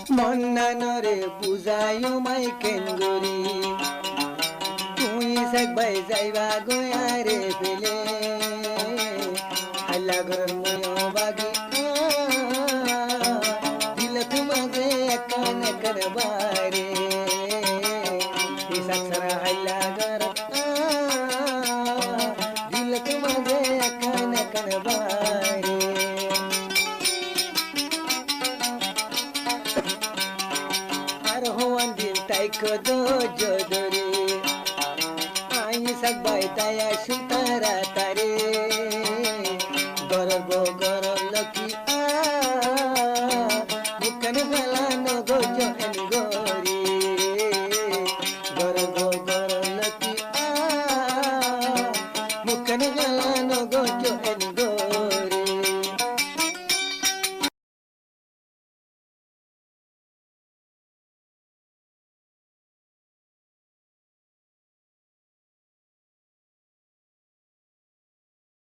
মন্নানরে বুঝায়ো মাই কেঙ্গুরি তুই সাকবাই যাইবা গোয়ারে ফেলে হাল্লা ঘরের ময়ো বাগি দিল তোমাকে একান একান বারে সারা হাল্লা ঘর দিল তোমাকে একান একান বারে আর হওয়ান দিন তাই কদো জদরে আই সাকবাই তায়া সুতারা তারে গরব গরব লকি মুখন ফেলানো গো জহেন গো